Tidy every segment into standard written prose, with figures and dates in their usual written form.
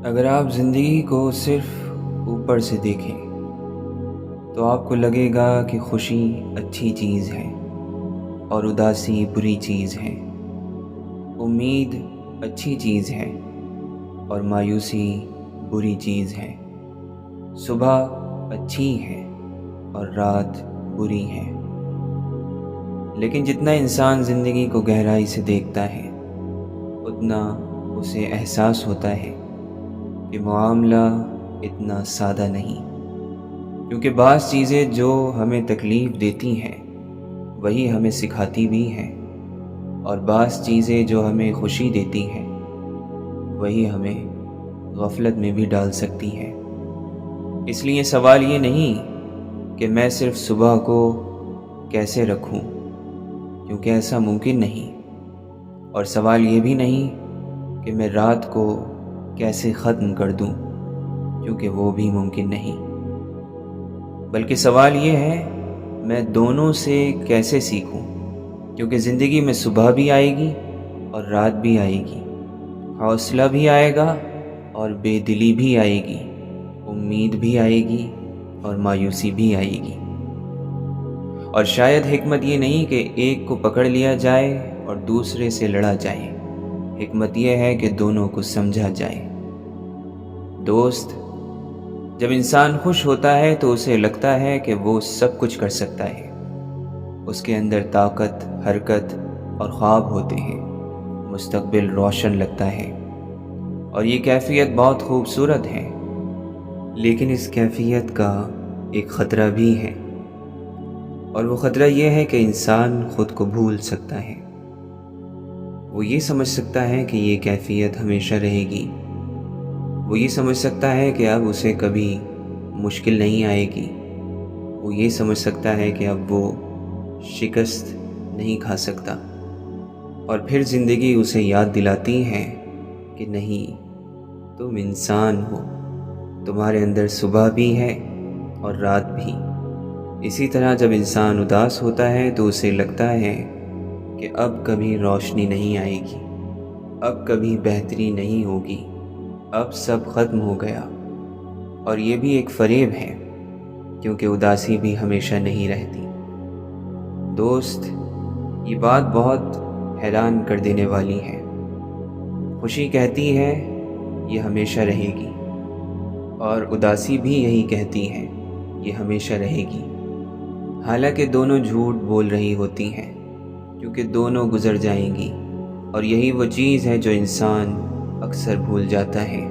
اگر آپ زندگی کو صرف اوپر سے دیکھیں تو آپ کو لگے گا کہ خوشی اچھی چیز ہے اور اداسی بری چیز ہے، امید اچھی چیز ہے اور مایوسی بری چیز ہے، صبح اچھی ہے اور رات بری ہے۔ لیکن جتنا انسان زندگی کو گہرائی سے دیکھتا ہے اتنا اسے احساس ہوتا ہے کہ معاملہ اتنا سادہ نہیں، کیونکہ بعض چیزیں جو ہمیں تکلیف دیتی ہیں وہی ہمیں سکھاتی بھی ہیں، اور بعض چیزیں جو ہمیں خوشی دیتی ہیں وہی ہمیں غفلت میں بھی ڈال سکتی ہیں۔ اس لیے سوال یہ نہیں کہ میں صرف صبح کو کیسے رکھوں، کیونکہ ایسا ممکن نہیں، اور سوال یہ بھی نہیں کہ میں رات کو کیسے ختم کر دوں، کیونکہ وہ بھی ممکن نہیں، بلکہ سوال یہ ہے میں دونوں سے کیسے سیکھوں، کیونکہ زندگی میں صبح بھی آئے گی اور رات بھی آئے گی، حوصلہ بھی آئے گا اور بے دلی بھی آئے گی، امید بھی آئے گی اور مایوسی بھی آئے گی۔ اور شاید حکمت یہ نہیں کہ ایک کو پکڑ لیا جائے اور دوسرے سے لڑا جائے، حکمت یہ ہے کہ دونوں کو سمجھا جائے۔ دوست، جب انسان خوش ہوتا ہے تو اسے لگتا ہے کہ وہ سب کچھ کر سکتا ہے، اس کے اندر طاقت، حرکت اور خواب ہوتے ہیں، مستقبل روشن لگتا ہے، اور یہ کیفیت بہت خوبصورت ہے۔ لیکن اس کیفیت کا ایک خطرہ بھی ہے، اور وہ خطرہ یہ ہے کہ انسان خود کو بھول سکتا ہے۔ وہ یہ سمجھ سکتا ہے کہ یہ کیفیت ہمیشہ رہے گی، وہ یہ سمجھ سکتا ہے کہ اب اسے کبھی مشکل نہیں آئے گی، وہ یہ سمجھ سکتا ہے کہ اب وہ شکست نہیں کھا سکتا، اور پھر زندگی اسے یاد دلاتی ہے کہ نہیں، تم انسان ہو، تمہارے اندر صبح بھی ہے اور رات بھی۔ اسی طرح جب انسان اداس ہوتا ہے تو اسے لگتا ہے کہ اب کبھی روشنی نہیں آئے گی، اب کبھی بہتری نہیں ہوگی، اب سب ختم ہو گیا۔ اور یہ بھی ایک فریب ہے، کیونکہ اداسی بھی ہمیشہ نہیں رہتی۔ دوست، یہ بات بہت حیران کر دینے والی ہے۔ خوشی کہتی ہے یہ ہمیشہ رہے گی، اور اداسی بھی یہی کہتی ہے یہ ہمیشہ رہے گی، حالانکہ دونوں جھوٹ بول رہی ہوتی ہیں، کیونکہ دونوں گزر جائیں گی، اور یہی وہ چیز ہے جو انسان اکثر بھول جاتا ہے۔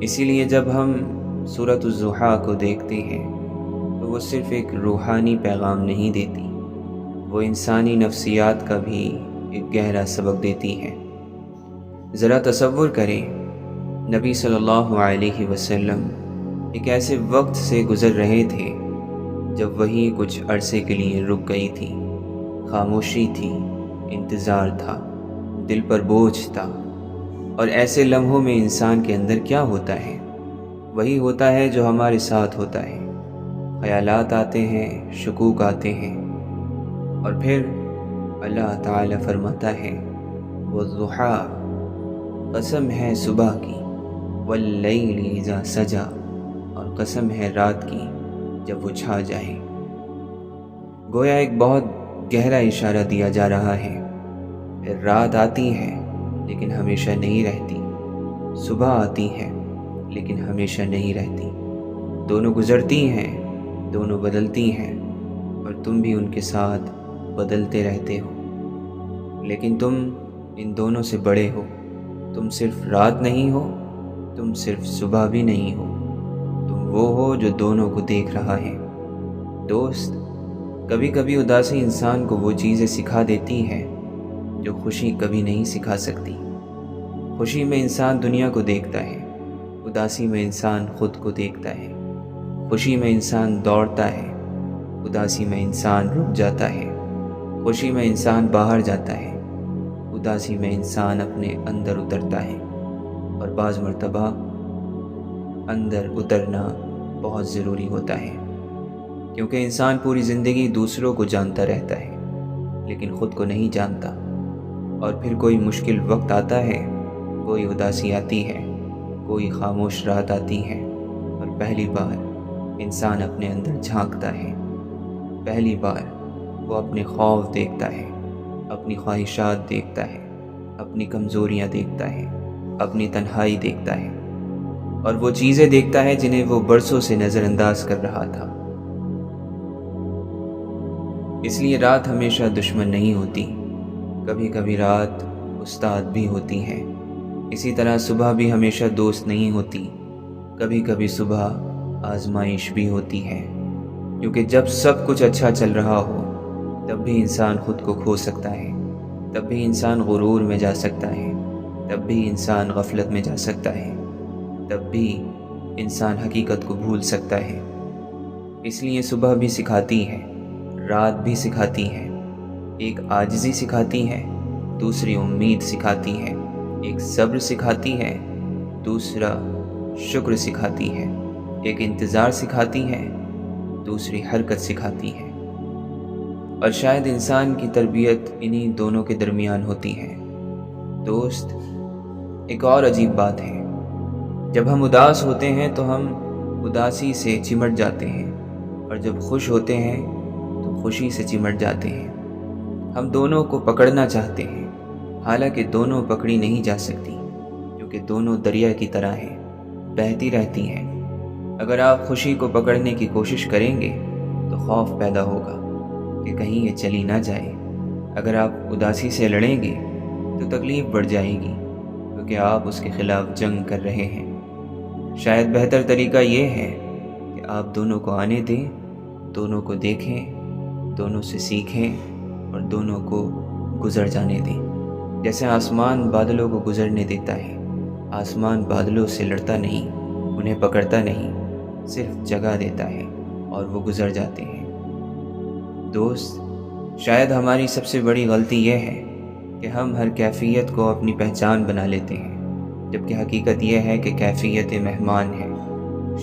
اسی لیے جب ہم سورۃ الضحیٰ کو دیکھتے ہیں تو وہ صرف ایک روحانی پیغام نہیں دیتی، وہ انسانی نفسیات کا بھی ایک گہرا سبق دیتی ہے۔ ذرا تصور کریں، نبی صلی اللہ علیہ وسلم ایک ایسے وقت سے گزر رہے تھے جب وہی کچھ عرصے کے لیے رک گئی تھی، خاموشی تھی، انتظار تھا، دل پر بوجھ تھا، اور ایسے لمحوں میں انسان کے اندر کیا ہوتا ہے؟ وہی ہوتا ہے جو ہمارے ساتھ ہوتا ہے، خیالات آتے ہیں، شکوک آتے ہیں، اور پھر اللہ تعالی فرماتا ہے والضحیٰ، قسم ہے صبح کی، واللیل اذا سجا، اور قسم ہے رات کی جب وہ چھا جائے۔ گویا ایک بہت گہرا اشارہ دیا جا رہا ہے، رات آتی ہے لیکن ہمیشہ نہیں رہتی، صبح آتی ہے لیکن ہمیشہ نہیں رہتی، دونوں گزرتی ہیں، دونوں بدلتی ہیں، اور تم بھی ان کے ساتھ بدلتے رہتے ہو، لیکن تم ان دونوں سے بڑے ہو، تم صرف رات نہیں ہو، تم صرف صبح بھی نہیں ہو، تم وہ ہو جو دونوں کو دیکھ رہا ہے۔ دوست، کبھی کبھی اداسی انسان کو وہ چیزیں سکھا دیتی ہے جو خوشی کبھی نہیں سکھا سکتی۔ خوشی میں انسان دنیا کو دیکھتا ہے، اداسی میں انسان خود کو دیکھتا ہے۔ خوشی میں انسان دوڑتا ہے، اداسی میں انسان رک جاتا ہے۔ خوشی میں انسان باہر جاتا ہے، اداسی میں انسان اپنے اندر اترتا ہے، اور بعض مرتبہ اندر اترنا بہت ضروری ہوتا ہے، کیونکہ انسان پوری زندگی دوسروں کو جانتا رہتا ہے لیکن خود کو نہیں جانتا، اور پھر کوئی مشکل وقت آتا ہے، کوئی اداسی آتی ہے کوئی خاموش رات آتی ہے اور پہلی بار انسان اپنے اندر جھانکتا ہے۔ پہلی بار وہ اپنے خوف دیکھتا ہے، اپنی خواہشات دیکھتا ہے، اپنی کمزوریاں دیکھتا ہے، اپنی تنہائی دیکھتا ہے، اور وہ چیزیں دیکھتا ہے جنہیں وہ برسوں سے نظر انداز کر رہا تھا۔ اس لیے رات ہمیشہ دشمن نہیں ہوتی، کبھی کبھی رات استاد بھی ہوتی ہے۔ اسی طرح صبح بھی ہمیشہ دوست نہیں ہوتی، کبھی کبھی صبح آزمائش بھی ہوتی ہے، کیونکہ جب سب کچھ اچھا چل رہا ہو تب بھی انسان خود کو کھو سکتا ہے، تب بھی انسان غرور میں جا سکتا ہے، تب بھی انسان غفلت میں جا سکتا ہے، تب بھی انسان حقیقت کو بھول سکتا ہے۔ اس لیے صبح بھی سکھاتی ہے، رات بھی سکھاتی ہے، ایک عاجزی سکھاتی ہے، دوسری امید سکھاتی ہے، ایک صبر سکھاتی ہے، دوسرا شکر سکھاتی ہے، ایک انتظار سکھاتی ہے، دوسری حرکت سکھاتی ہے۔ اور شاید انسان کی تربیت انہی دونوں کے درمیان ہوتی ہے۔ دوست، ایک اور عجیب بات ہے، جب ہم اداس ہوتے ہیں تو ہم اداسی سے چمٹ جاتے ہیں، اور جب خوش ہوتے ہیں تو خوشی سے چمٹ جاتے ہیں۔ ہم دونوں کو پکڑنا چاہتے ہیں، حالانکہ دونوں پکڑی نہیں جا سکتی، کیونکہ دونوں دریا کی طرح ہیں، بہتی رہتی ہیں۔ اگر آپ خوشی کو پکڑنے کی کوشش کریں گے تو خوف پیدا ہوگا کہ کہیں یہ چلی نہ جائے۔ اگر آپ اداسی سے لڑیں گے تو تکلیف بڑھ جائے گی، کیونکہ آپ اس کے خلاف جنگ کر رہے ہیں۔ شاید بہتر طریقہ یہ ہے کہ آپ دونوں کو آنے دیں، دونوں کو دیکھیں، دونوں سے سیکھیں اور دونوں کو گزر جانے دیں۔ جیسے آسمان بادلوں کو گزرنے دیتا ہے، آسمان بادلوں سے لڑتا نہیں، انہیں پکڑتا نہیں، صرف جگہ دیتا ہے اور وہ گزر جاتے ہیں۔ دوست، شاید ہماری سب سے بڑی غلطی یہ ہے کہ ہم ہر کیفیت کو اپنی پہچان بنا لیتے ہیں، جبکہ حقیقت یہ ہے کہ کیفیت مہمان ہے،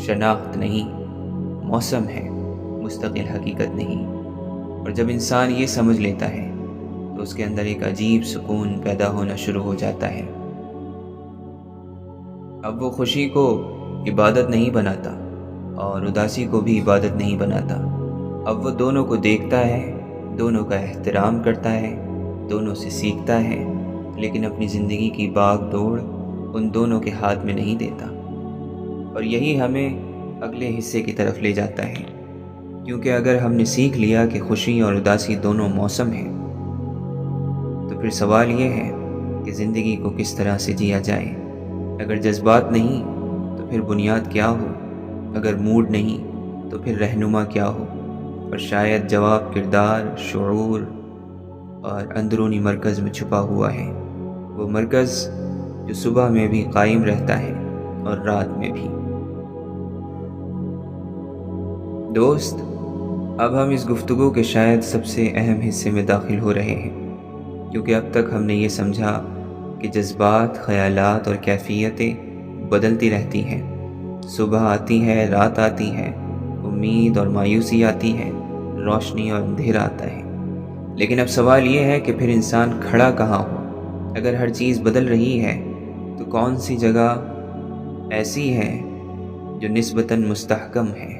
شناخت نہیں، موسم ہے، مستقل حقیقت نہیں۔ اور جب انسان یہ سمجھ لیتا ہے تو اس کے اندر ایک عجیب سکون پیدا ہونا شروع ہو جاتا ہے۔ اب وہ خوشی کو عبادت نہیں بناتا اور اداسی کو بھی عبادت نہیں بناتا۔ اب وہ دونوں کو دیکھتا ہے، دونوں کا احترام کرتا ہے، دونوں سے سیکھتا ہے، لیکن اپنی زندگی کی باغ دوڑ ان دونوں کے ہاتھ میں نہیں دیتا۔ اور یہی ہمیں اگلے حصے کی طرف لے جاتا ہے، کیونکہ اگر ہم نے سیکھ لیا کہ خوشی اور اداسی دونوں موسم ہیں، تو پھر سوال یہ ہے کہ زندگی کو کس طرح سے جیا جائے۔ اگر جذبات نہیں تو پھر بنیاد کیا ہو؟ اگر موڈ نہیں تو پھر رہنما کیا ہو؟ اور شاید جواب کردار، شعور اور اندرونی مرکز میں چھپا ہوا ہے، وہ مرکز جو صبح میں بھی قائم رہتا ہے اور رات میں بھی۔ دوست، اب ہم اس گفتگو کے شاید سب سے اہم حصے میں داخل ہو رہے ہیں، کیونکہ اب تک ہم نے یہ سمجھا کہ جذبات، خیالات اور کیفیتیں بدلتی رہتی ہیں۔ صبح آتی ہے، رات آتی ہے، امید اور مایوسی آتی ہے، روشنی اور اندھیرا آتا ہے۔ لیکن اب سوال یہ ہے کہ پھر انسان کھڑا کہاں ہو؟ اگر ہر چیز بدل رہی ہے تو کون سی جگہ ایسی ہے جو نسبتاً مستحکم ہے؟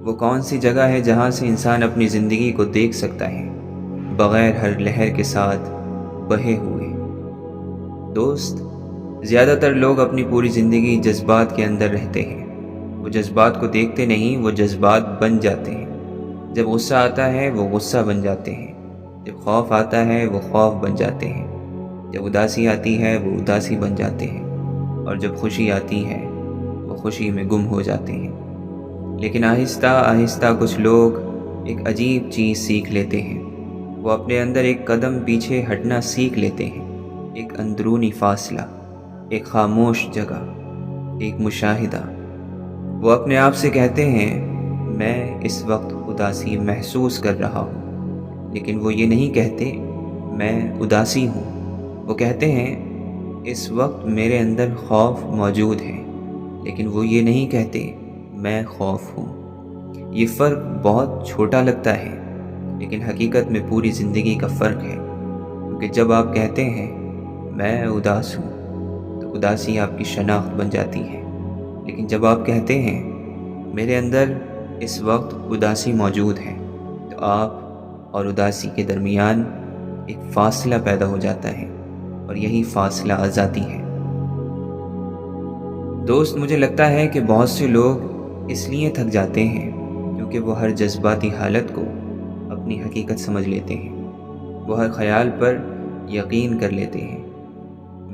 وہ کون سی جگہ ہے جہاں سے انسان اپنی زندگی کو دیکھ سکتا ہے، بغیر ہر لہر کے ساتھ بہے ہوئے؟ دوست، زیادہ تر لوگ اپنی پوری زندگی جذبات کے اندر رہتے ہیں۔ وہ جذبات کو دیکھتے نہیں، وہ جذبات بن جاتے ہیں۔ جب غصہ آتا ہے وہ غصہ بن جاتے ہیں، جب خوف آتا ہے وہ خوف بن جاتے ہیں، جب اداسی آتی ہے وہ اداسی بن جاتے ہیں، اور جب خوشی آتی ہے وہ خوشی میں گم ہو جاتے ہیں۔ لیکن آہستہ آہستہ کچھ لوگ ایک عجیب چیز سیکھ لیتے ہیں، وہ اپنے اندر ایک قدم پیچھے ہٹنا سیکھ لیتے ہیں، ایک اندرونی فاصلہ، ایک خاموش جگہ، ایک مشاہدہ۔ وہ اپنے آپ سے کہتے ہیں، میں اس وقت اداسی محسوس کر رہا ہوں، لیکن وہ یہ نہیں کہتے میں اداسی ہوں۔ وہ کہتے ہیں اس وقت میرے اندر خوف موجود ہے، لیکن وہ یہ نہیں کہتے میں خوف ہوں۔ یہ فرق بہت چھوٹا لگتا ہے، لیکن حقیقت میں پوری زندگی کا فرق ہے، کیونکہ جب آپ کہتے ہیں میں اداس ہوں تو اداسی آپ کی شناخت بن جاتی ہے، لیکن جب آپ کہتے ہیں میرے اندر اس وقت اداسی موجود ہے، تو آپ اور اداسی کے درمیان ایک فاصلہ پیدا ہو جاتا ہے، اور یہی فاصلہ آزادی ہے۔ دوست، مجھے لگتا ہے کہ بہت سے لوگ اس لیے تھک جاتے ہیں کیونکہ وہ ہر جذباتی حالت کو اپنی حقیقت سمجھ لیتے ہیں، وہ ہر خیال پر یقین کر لیتے ہیں،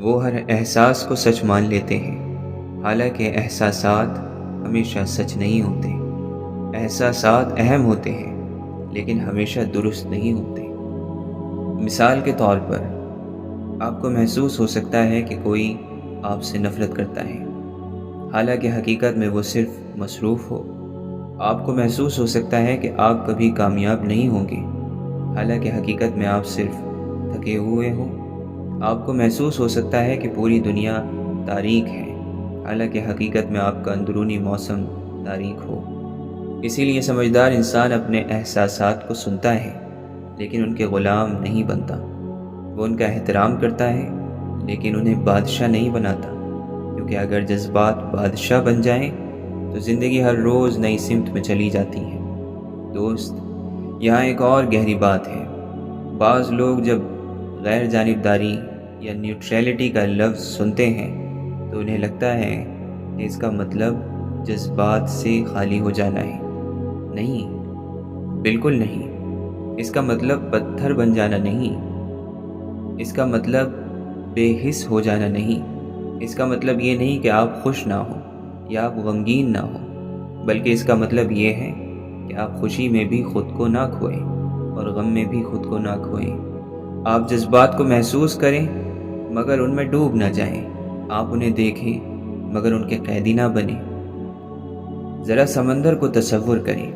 وہ ہر احساس کو سچ مان لیتے ہیں، حالانکہ احساسات ہمیشہ سچ نہیں ہوتے۔ احساسات اہم ہوتے ہیں لیکن ہمیشہ درست نہیں ہوتے۔ مثال کے طور پر آپ کو محسوس ہو سکتا ہے کہ کوئی آپ سے نفرت کرتا ہے، حالانکہ حقیقت میں وہ صرف مصروف ہو۔ آپ کو محسوس ہو سکتا ہے کہ آپ کبھی کامیاب نہیں ہوں گے، حالانکہ حقیقت میں آپ صرف تھکے ہوئے ہو۔ آپ کو محسوس ہو سکتا ہے کہ پوری دنیا تاریک ہے، حالانکہ حقیقت میں آپ کا اندرونی موسم تاریک ہو۔ اسی لیے سمجھدار انسان اپنے احساسات کو سنتا ہے لیکن ان کے غلام نہیں بنتا۔ وہ ان کا احترام کرتا ہے لیکن انہیں بادشاہ نہیں بناتا، کیونکہ اگر جذبات بادشاہ بن جائیں تو زندگی ہر روز نئی سمت میں چلی جاتی ہے۔ دوست، یہاں ایک اور گہری بات ہے۔ بعض لوگ جب غیر جانبداری یا نیوٹرلٹی کا لفظ سنتے ہیں تو انہیں لگتا ہے کہ اس کا مطلب جذبات سے خالی ہو جانا ہے۔ نہیں، بالکل نہیں۔ اس کا مطلب پتھر بن جانا نہیں، اس کا مطلب بے حس ہو جانا نہیں، اس کا مطلب یہ نہیں کہ آپ خوش نہ ہوں یا آپ غمگین نہ ہوں، بلکہ اس کا مطلب یہ ہے کہ آپ خوشی میں بھی خود کو نہ کھوئیں اور غم میں بھی خود کو نہ کھوئیں۔ آپ جذبات کو محسوس کریں مگر ان میں ڈوب نہ جائیں۔ آپ انہیں دیکھیں مگر ان کے قیدی نہ بنیں۔ ذرا سمندر کو تصور کریں۔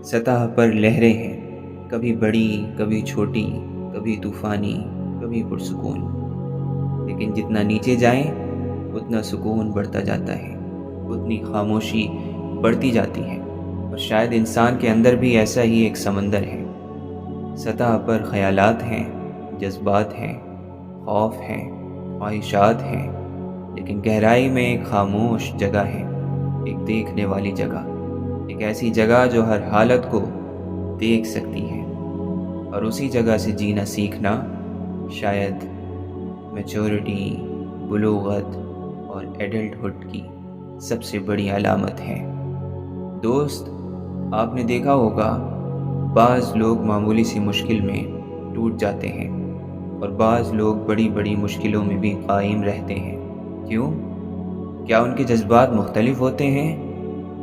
سطح پر لہریں ہیں، کبھی بڑی، کبھی چھوٹی، کبھی طوفانی، کبھی پرسکون، لیکن جتنا نیچے جائیں اتنا سکون بڑھتا جاتا ہے، اتنی خاموشی بڑھتی جاتی ہے۔ اور شاید انسان کے اندر بھی ایسا ہی ایک سمندر ہے۔ سطح پر خیالات ہیں، جذبات ہیں، خوف ہیں، خواہشات ہیں، لیکن گہرائی میں ایک خاموش جگہ ہے، ایک دیکھنے والی جگہ، ایک ایسی جگہ جو ہر حالت کو دیکھ سکتی ہے۔ اور اسی جگہ سے جینا سیکھنا شاید میچورٹی، بلوغت اور ایڈلٹہڈ کی سب سے بڑی علامت ہے۔ دوست، آپ نے دیکھا ہوگا بعض لوگ معمولی سی مشکل میں ٹوٹ جاتے ہیں اور بعض لوگ بڑی بڑی مشکلوں میں بھی قائم رہتے ہیں۔ کیوں؟ کیا ان کے جذبات مختلف ہوتے ہیں؟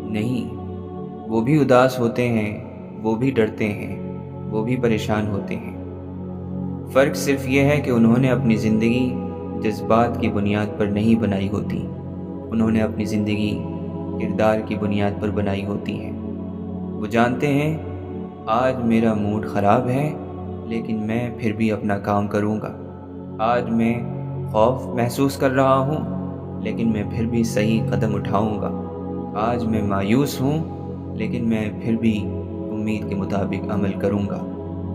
نہیں، وہ بھی اداس ہوتے ہیں، وہ بھی ڈرتے ہیں، وہ بھی پریشان ہوتے ہیں۔ فرق صرف یہ ہے کہ انہوں نے اپنی زندگی جذبات کی بنیاد پر نہیں بنائی ہوتی، انہوں نے اپنی زندگی کردار کی بنیاد پر بنائی ہوتی ہے۔ وہ جانتے ہیں آج میرا موڈ خراب ہے لیکن میں پھر بھی اپنا کام کروں گا۔ آج میں خوف محسوس کر رہا ہوں لیکن میں پھر بھی صحیح قدم اٹھاؤں گا۔ آج میں مایوس ہوں لیکن میں پھر بھی امید کے مطابق عمل کروں گا۔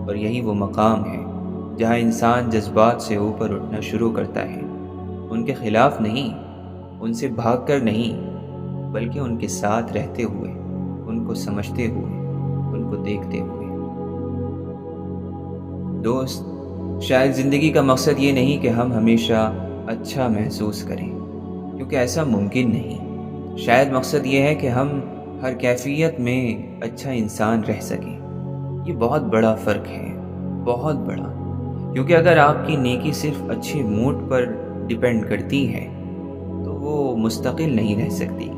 اور یہی وہ مقام ہے جہاں انسان جذبات سے اوپر اٹھنا شروع کرتا ہے، ان کے خلاف نہیں، ان سے بھاگ کر نہیں، بلکہ ان کے ساتھ رہتے ہوئے، ان کو سمجھتے ہوئے، ان کو دیکھتے ہوئے۔ دوست، شاید زندگی کا مقصد یہ نہیں کہ ہم ہمیشہ اچھا محسوس کریں، کیونکہ ایسا ممکن نہیں۔ شاید مقصد یہ ہے کہ ہم ہر کیفیت میں اچھا انسان رہ سکیں۔ یہ بہت بڑا فرق ہے، بہت بڑا، کیونکہ اگر آپ کی نیکی صرف اچھے موڈ پر ڈیپینڈ کرتی ہے تو وہ مستقل نہیں رہ سکتی۔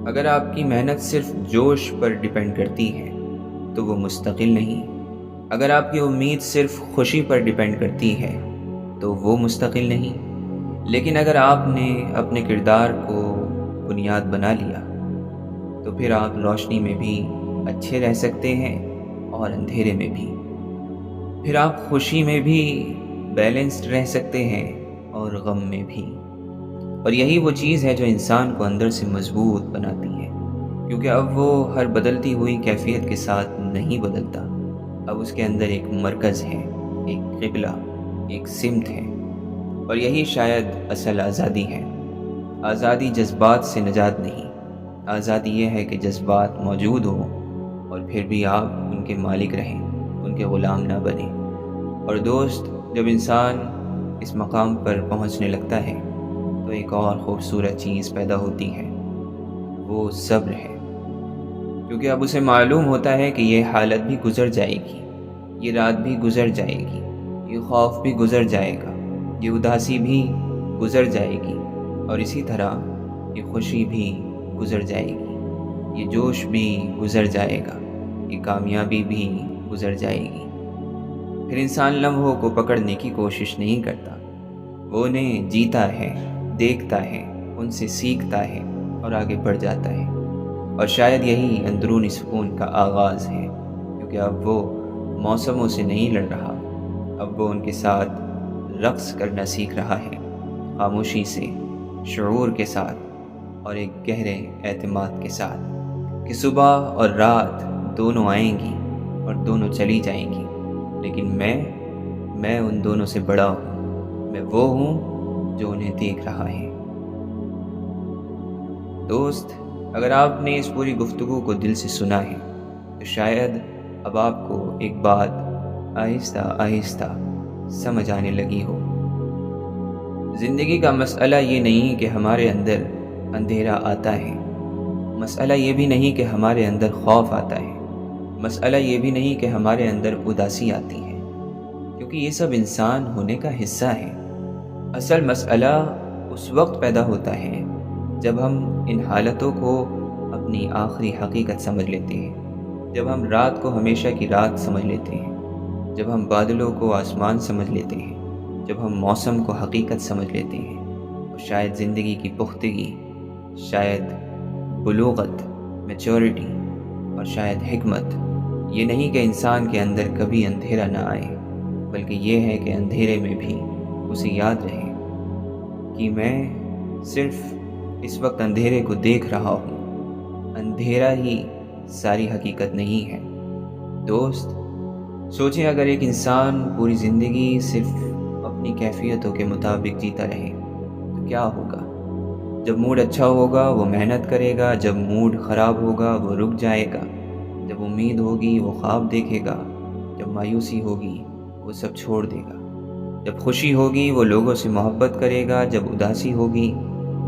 اگر آپ کی محنت صرف جوش پر ڈیپینڈ کرتی ہے تو وہ مستقل نہیں۔ اگر آپ کی امید صرف خوشی پر ڈیپینڈ کرتی ہے تو وہ مستقل نہیں۔ لیکن اگر آپ نے اپنے کردار کو بنیاد بنا لیا تو پھر آپ روشنی میں بھی اچھے رہ سکتے ہیں اور اندھیرے میں بھی۔ پھر آپ خوشی میں بھی بیلنسڈ رہ سکتے ہیں اور غم میں بھی۔ اور یہی وہ چیز ہے جو انسان کو اندر سے مضبوط بناتی ہے، کیونکہ اب وہ ہر بدلتی ہوئی کیفیت کے ساتھ نہیں بدلتا۔ اب اس کے اندر ایک مرکز ہے، ایک قبلہ، ایک سمت ہے۔ اور یہی شاید اصل آزادی ہے۔ آزادی جذبات سے نجات نہیں، آزادی یہ ہے کہ جذبات موجود ہوں اور پھر بھی آپ ان کے مالک رہیں، ان کے غلام نہ بنیں۔ اور دوست، جب انسان اس مقام پر پہنچنے لگتا ہے تو ایک اور خوبصورت چیز پیدا ہوتی ہے، وہ صبر ہے۔ کیونکہ اب اسے معلوم ہوتا ہے کہ یہ حالت بھی گزر جائے گی، یہ رات بھی گزر جائے گی، یہ خوف بھی گزر جائے گا، یہ اداسی بھی گزر جائے گی، اور اسی طرح یہ خوشی بھی گزر جائے گی، یہ جوش بھی گزر جائے گا، یہ کامیابی بھی گزر جائے گی۔ پھر انسان لمحوں کو پکڑنے کی کوشش نہیں کرتا، وہ انہیں جیتا ہے، دیکھتا ہے، ان سے سیکھتا ہے اور آگے بڑھ جاتا ہے۔ اور شاید یہی اندرونی سکون کا آغاز ہے، کیونکہ اب وہ موسموں سے نہیں لڑ رہا، اب وہ ان کے ساتھ رقص کرنا سیکھ رہا ہے، خاموشی سے، شعور کے ساتھ، اور ایک گہرے اعتماد کے ساتھ کہ صبح اور رات دونوں آئیں گی اور دونوں چلی جائیں گی، لیکن میں ان دونوں سے بڑا ہوں، میں وہ ہوں جو انہیں دیکھ رہا ہے۔ دوست، اگر آپ نے اس پوری گفتگو کو دل سے سنا ہے تو شاید اب آپ کو ایک بات آہستہ آہستہ سمجھ آنے لگی ہو۔ زندگی کا مسئلہ یہ نہیں کہ ہمارے اندر اندھیرا آتا ہے، مسئلہ یہ بھی نہیں کہ ہمارے اندر خوف آتا ہے، مسئلہ یہ بھی نہیں کہ ہمارے اندر اداسی آتی ہے، کیونکہ یہ سب انسان ہونے کا حصہ ہے۔ اصل مسئلہ اس وقت پیدا ہوتا ہے جب ہم ان حالتوں کو اپنی آخری حقیقت سمجھ لیتے ہیں، جب ہم رات کو ہمیشہ کی رات سمجھ لیتے ہیں، جب ہم بادلوں کو آسمان سمجھ لیتے ہیں، جب ہم موسم کو حقیقت سمجھ لیتے ہیں، اور شاید زندگی کی پختگی، شاید بلوغت، میچورٹی، اور شاید حکمت یہ نہیں کہ انسان کے اندر کبھی اندھیرا نہ آئے، بلکہ یہ ہے کہ اندھیرے میں بھی اسے یاد رہے کہ میں صرف اس وقت اندھیرے کو دیکھ رہا ہوں، اندھیرا ہی ساری حقیقت نہیں ہے۔ دوست، سوچیں اگر ایک انسان پوری زندگی صرف اپنی کیفیتوں کے مطابق جیتا رہے تو کیا ہوگا؟ جب موڈ اچھا ہوگا وہ محنت کرے گا، جب موڈ خراب ہوگا وہ رک جائے گا، جب امید ہوگی وہ خواب دیکھے گا، جب مایوسی ہوگی وہ سب چھوڑ دے گا، جب خوشی ہوگی وہ لوگوں سے محبت کرے گا، جب اداسی ہوگی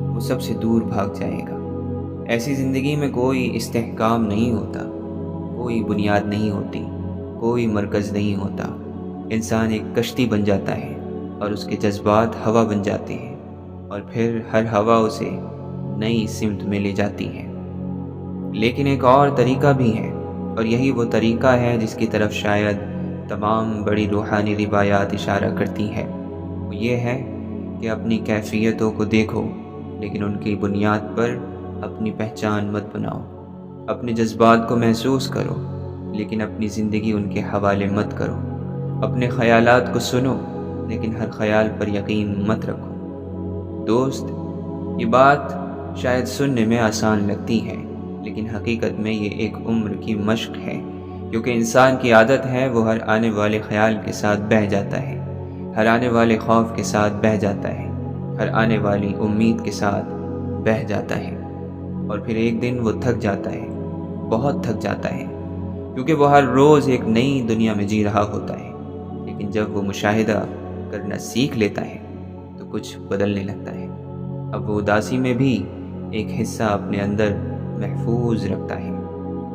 وہ سب سے دور بھاگ جائے گا۔ ایسی زندگی میں کوئی استحکام نہیں ہوتا، کوئی بنیاد نہیں ہوتی، کوئی مرکز نہیں ہوتا۔ انسان ایک کشتی بن جاتا ہے اور اس کے جذبات ہوا بن جاتے ہیں، اور پھر ہر ہوا اسے نئی سمت میں لے جاتی ہے۔ لیکن ایک اور طریقہ بھی ہے، اور یہی وہ طریقہ ہے جس کی طرف شاید تمام بڑی روحانی روایات اشارہ کرتی ہیں۔ وہ یہ ہے کہ اپنی کیفیتوں کو دیکھو، لیکن ان کی بنیاد پر اپنی پہچان مت بناؤ۔ اپنے جذبات کو محسوس کرو، لیکن اپنی زندگی ان کے حوالے مت کرو۔ اپنے خیالات کو سنو، لیکن ہر خیال پر یقین مت رکھو۔ دوست، یہ بات شاید سننے میں آسان لگتی ہے، لیکن حقیقت میں یہ ایک عمر کی مشق ہے، کیونکہ انسان کی عادت ہے وہ ہر آنے والے خیال کے ساتھ بہہ جاتا ہے، ہر آنے والے خوف کے ساتھ بہہ جاتا ہے، ہر آنے والی امید کے ساتھ بہہ جاتا ہے، اور پھر ایک دن وہ تھک جاتا ہے، بہت تھک جاتا ہے، کیونکہ وہ ہر روز ایک نئی دنیا میں جی رہا ہوتا ہے۔ لیکن جب وہ مشاہدہ کرنا سیکھ لیتا ہے تو کچھ بدلنے لگتا ہے۔ اب وہ اداسی میں بھی ایک حصہ اپنے اندر محفوظ رکھتا ہے،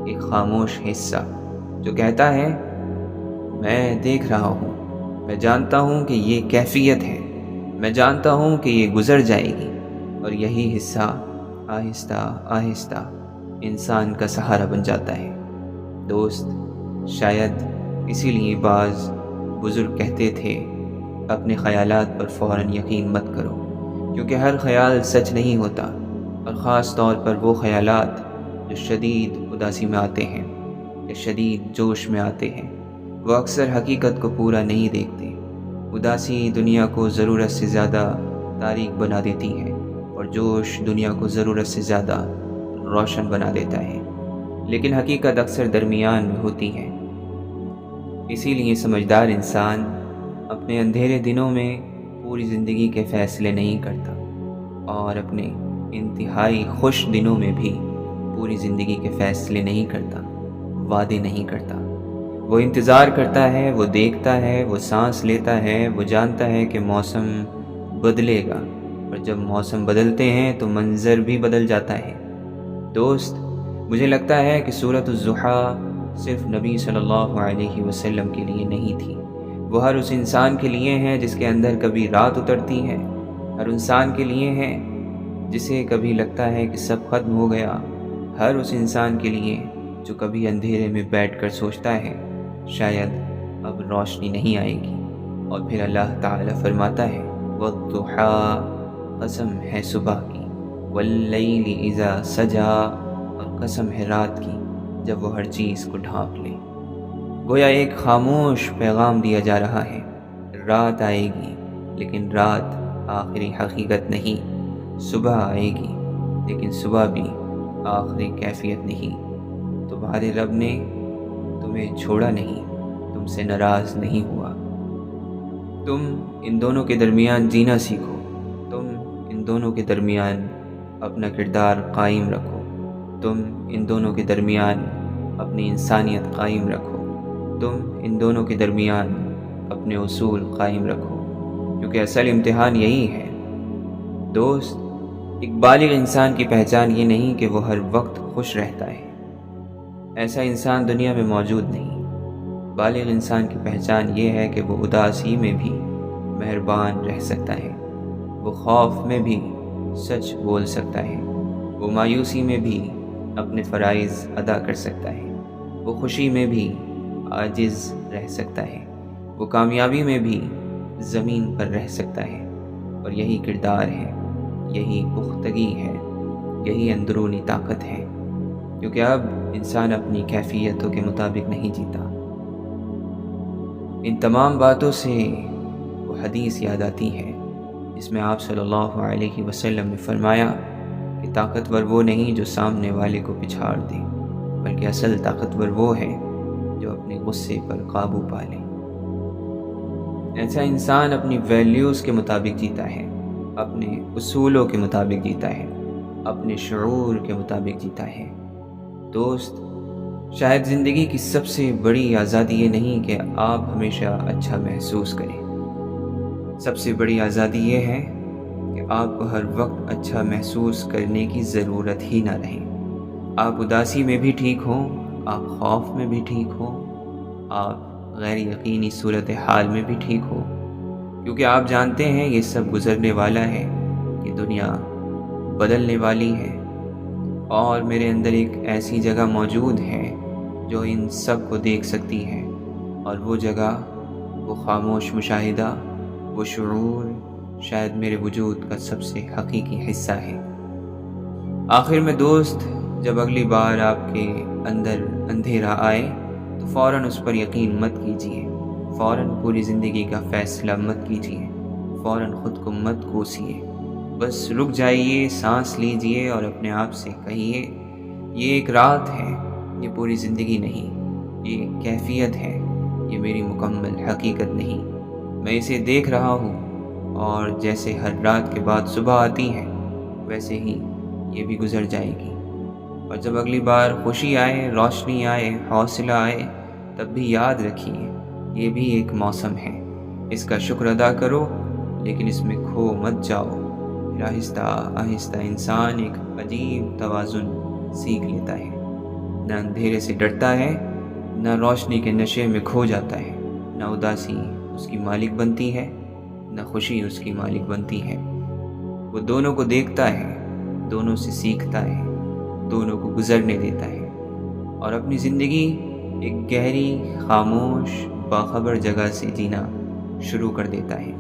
ایک خاموش حصہ جو کہتا ہے میں دیکھ رہا ہوں، میں جانتا ہوں کہ یہ کیفیت ہے، میں جانتا ہوں کہ یہ گزر جائے گی، اور یہی حصہ آہستہ آہستہ انسان کا سہارا بن جاتا ہے۔ دوست، شاید اسی لیے بعض بزرگ کہتے تھے اپنے خیالات پر فوراً یقین مت کرو، کیونکہ ہر خیال سچ نہیں ہوتا، اور خاص طور پر وہ خیالات جو شدید اداسی میں آتے ہیں یا شدید جوش میں آتے ہیں، وہ اکثر حقیقت کو پورا نہیں دیکھتے۔ اداسی دنیا کو ضرورت سے زیادہ تاریک بنا دیتی ہے، اور جوش دنیا کو ضرورت سے زیادہ روشن بنا دیتا ہے، لیکن حقیقت اکثر درمیان میں ہوتی ہے۔ اسی لیے سمجھدار انسان اپنے اندھیرے دنوں میں پوری زندگی کے فیصلے نہیں کرتا اور اپنے انتہائی خوش دنوں میں بھی پوری زندگی کے فیصلے نہیں کرتا، وعدے نہیں کرتا۔ وہ انتظار کرتا ہے، وہ دیکھتا ہے، وہ سانس لیتا ہے، وہ جانتا ہے کہ موسم بدلے گا، اور جب موسم بدلتے ہیں تو منظر بھی بدل جاتا ہے۔ دوست، مجھے لگتا ہے کہ سورۃ الضحیٰ صرف نبی صلی اللہ علیہ وسلم کے لیے نہیں تھی، وہ ہر اس انسان کے لیے ہے جس کے اندر کبھی رات اترتی ہے، ہر انسان کے لیے ہے جسے کبھی لگتا ہے کہ سب ختم ہو گیا، ہر اس انسان کے لیے جو کبھی اندھیرے میں بیٹھ کر سوچتا ہے شاید اب روشنی نہیں آئے گی، اور پھر اللہ تعالیٰ فرماتا ہے والضحیٰ، قسم ہے صبح کی، واللیل اذا سجا، اور قسم ہے رات کی جب وہ ہر چیز کو ڈھانپ لے۔ گویا ایک خاموش پیغام دیا جا رہا ہے، رات آئے گی لیکن رات آخری حقیقت نہیں، صبح آئے گی لیکن صبح بھی آخری کیفیت نہیں۔ تمہارے رب نے تمہیں چھوڑا نہیں، تم سے ناراض نہیں ہوا۔ تم ان دونوں کے درمیان جینا سیکھو، تم ان دونوں کے درمیان اپنا کردار قائم رکھو، تم ان دونوں کے درمیان اپنی انسانیت قائم رکھو، تم ان دونوں کے درمیان اپنے اصول قائم رکھو، کیونکہ اصل امتحان یہی ہے۔ دوست، ایک بالغ انسان کی پہچان یہ نہیں کہ وہ ہر وقت خوش رہتا ہے، ایسا انسان دنیا میں موجود نہیں۔ بالغ انسان کی پہچان یہ ہے کہ وہ اداسی میں بھی مہربان رہ سکتا ہے، وہ خوف میں بھی سچ بول سکتا ہے، وہ مایوسی میں بھی اپنے فرائض ادا کر سکتا ہے، وہ خوشی میں بھی عاجز رہ سکتا ہے، وہ کامیابی میں بھی زمین پر رہ سکتا ہے۔ اور یہی کردار ہے، یہی پختگی ہے، یہی اندرونی طاقت ہے، کیونکہ اب انسان اپنی کیفیتوں کے مطابق نہیں جیتا۔ ان تمام باتوں سے وہ حدیث یاد آتی ہے جس میں آپ صلی اللہ علیہ وسلم نے فرمایا کہ طاقتور وہ نہیں جو سامنے والے کو پچھاڑ دے، بلکہ اصل طاقتور وہ ہے جو اپنے غصے پر قابو پا لے۔ ایسا انسان اپنی ویلیوز کے مطابق جیتا ہے، اپنے اصولوں کے مطابق جیتا ہے، اپنے شعور کے مطابق جیتا ہے۔ دوست، شاید زندگی کی سب سے بڑی آزادی یہ نہیں کہ آپ ہمیشہ اچھا محسوس کریں، سب سے بڑی آزادی یہ ہے کہ آپ کو ہر وقت اچھا محسوس کرنے کی ضرورت ہی نہ رہے۔ آپ اداسی میں بھی ٹھیک ہوں، آپ خوف میں بھی ٹھیک ہوں، آپ غیر یقینی صورتحال میں بھی ٹھیک ہو، کیونکہ آپ جانتے ہیں یہ سب گزرنے والا ہے، یہ دنیا بدلنے والی ہے، اور میرے اندر ایک ایسی جگہ موجود ہے جو ان سب کو دیکھ سکتی ہے، اور وہ جگہ، وہ خاموش مشاہدہ، وہ شعور شاید میرے وجود کا سب سے حقیقی حصہ ہے۔ آخر میں دوست، جب اگلی بار آپ کے اندر اندھیرا آئے تو فوراً اس پر یقین مت کیجیے، فوراً پوری زندگی کا فیصلہ مت کیجیے، فوراً خود کو مت کوسیے، بس رک جائیے، سانس لیجیے اور اپنے آپ سے کہیے یہ ایک رات ہے، یہ پوری زندگی نہیں، یہ کیفیت ہے، یہ میری مکمل حقیقت نہیں۔ میں اسے دیکھ رہا ہوں، اور جیسے ہر رات کے بعد صبح آتی ہے ویسے ہی یہ بھی گزر جائے گی، اور جب اگلی بار خوشی آئے، روشنی آئے، حوصلہ آئے، تب بھی یاد رکھیے یہ بھی ایک موسم ہے، اس کا شکر ادا کرو، لیکن اس میں کھو مت جاؤ۔ پھر آہستہ آہستہ انسان ایک عجیب توازن سیکھ لیتا ہے، نہ اندھیرے سے ڈرتا ہے، نہ روشنی کے نشے میں کھو جاتا ہے، نہ اداسی اس کی مالک بنتی ہے، نہ خوشی اس کی مالک بنتی ہے۔ وہ دونوں کو دیکھتا ہے، دونوں سے سیکھتا ہے، دونوں کو گزرنے دیتا ہے، اور اپنی زندگی ایک گہری، خاموش، باخبر جگہ سے جینا شروع کر دیتا ہے۔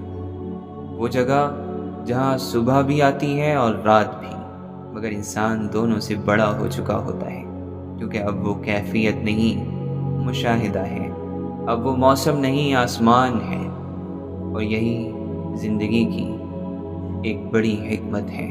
وہ جگہ جہاں صبح بھی آتی ہے اور رات بھی، مگر انسان دونوں سے بڑا ہو چکا ہوتا ہے، کیونکہ اب وہ کیفیت نہیں، مشاہدہ ہے، اب وہ موسم نہیں، آسمان ہے، اور یہی زندگی کی ایک بڑی حکمت ہے۔